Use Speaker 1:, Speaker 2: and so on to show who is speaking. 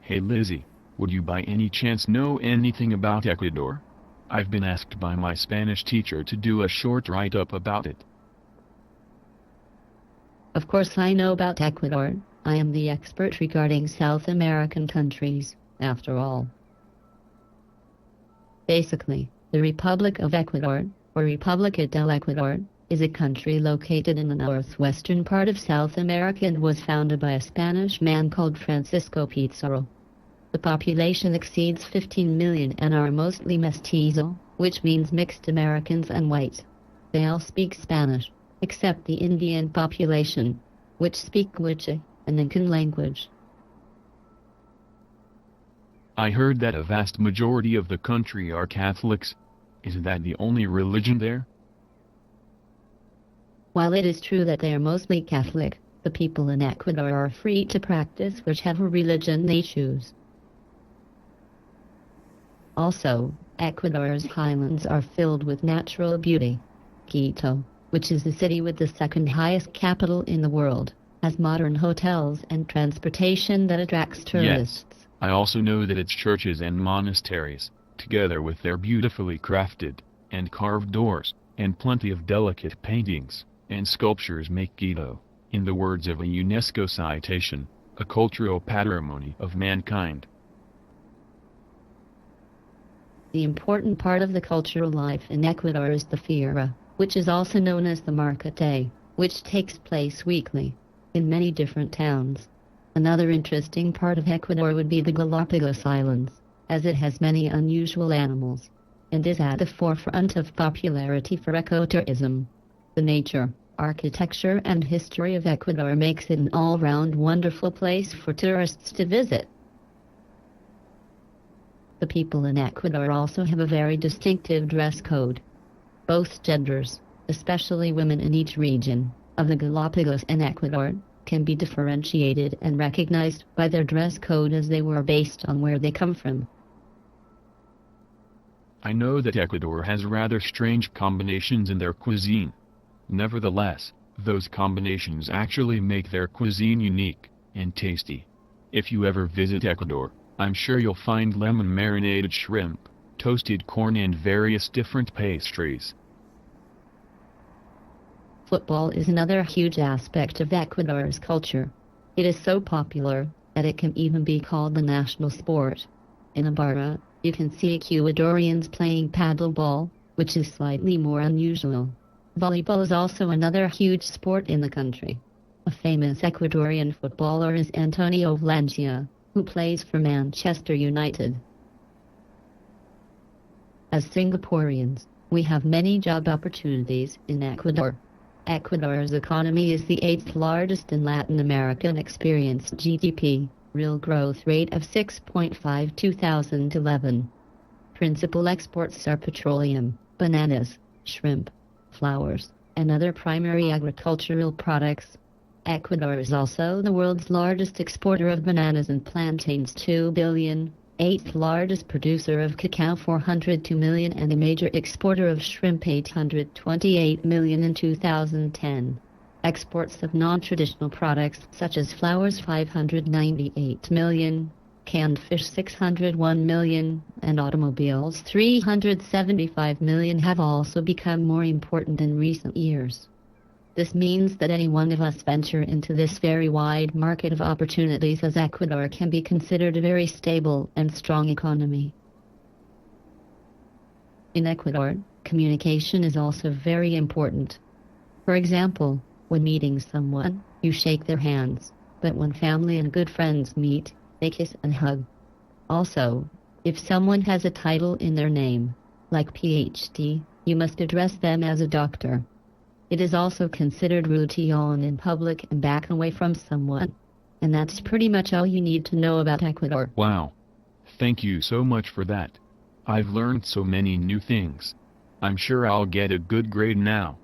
Speaker 1: Hey Lizzie, would you by any chance know anything about Ecuador? I've been asked by my Spanish teacher to do a short write-up about it.
Speaker 2: Of course I know about Ecuador. I am the expert regarding South American countries, after all. Basically, the Republic of Ecuador, or República del Ecuador, is a country located in the northwestern part of South America and was founded by a Spanish man called Francisco Pizarro. The population exceeds 15 million and are mostly mestizo, which means mixed Americans and white. They all speak Spanish, except the Indian population, which speak Quiche, an Incan language.
Speaker 1: I heard that a vast majority of the country are Catholics. Is that the only religion there?
Speaker 2: While it is true that they are mostly Catholic, the people in Ecuador are free to practice whichever religion they choose. Also, Ecuador's highlands are filled with natural beauty. Quito, which is the city with the second highest capital in the world, has modern hotels and transportation that attracts tourists.
Speaker 1: Yes, I also know that its churches and monasteries, together with their beautifully crafted and carved doors, and plenty of delicate paintings and sculptures make Quito, in the words of a UNESCO citation, a cultural patrimony of mankind.
Speaker 2: The important part of the cultural life in Ecuador is the Fiera, which is also known as the Market Day, which takes place weekly, in many different towns. Another interesting part of Ecuador would be the Galapagos Islands, as it has many unusual animals, and is at the forefront of popularity for ecotourism. The nature, architecture and history of Ecuador makes it an all-round wonderful place for tourists to visit. The people in Ecuador also have a very distinctive dress code. Both genders, especially women in each region of the Galapagos and Ecuador, can be differentiated and recognized by their dress code as they were based on where they come from.
Speaker 1: I know that Ecuador has rather strange combinations in their cuisine. Nevertheless, those combinations actually make their cuisine unique and tasty. If you ever visit Ecuador, I'm sure you'll find lemon marinated shrimp, toasted corn and various different pastries.
Speaker 2: Football is another huge aspect of Ecuador's culture. It is so popular that it can even be called the national sport. In Ibarra, you can see Ecuadorians playing paddleball, which is slightly more unusual. Volleyball is also another huge sport in the country. A famous Ecuadorian footballer is Antonio Valencia, who plays for Manchester United. As Singaporeans, we have many job opportunities in Ecuador. Ecuador's economy is the 8th largest in Latin America and experienced GDP, real growth rate of 6.5 2011. Principal exports are petroleum, bananas, shrimp, flowers, and other primary agricultural products. Ecuador is also the world's largest exporter of bananas and plantains, 2 billion, 8th largest producer of cacao, 402 million, and a major exporter of shrimp, 828 million in 2010. Exports of non-traditional products such as flowers, 598 million, canned fish, 601 million, and automobiles, 375 million, have also become more important in recent years. This means that any one of us venture into this very wide market of opportunities, as Ecuador can be considered a very stable and strong economy. In Ecuador, communication is also very important. For example, when meeting someone, you shake their hands, but when family and good friends meet, they kiss and hug. Also, if someone has a title in their name, like PhD, you must address them as a doctor. It is also considered rude to yawn in public and back away from someone. And that's pretty much all you need to know about Ecuador.
Speaker 1: Wow. Thank you so much for that. I've learned so many new things. I'm sure I'll get a good grade now.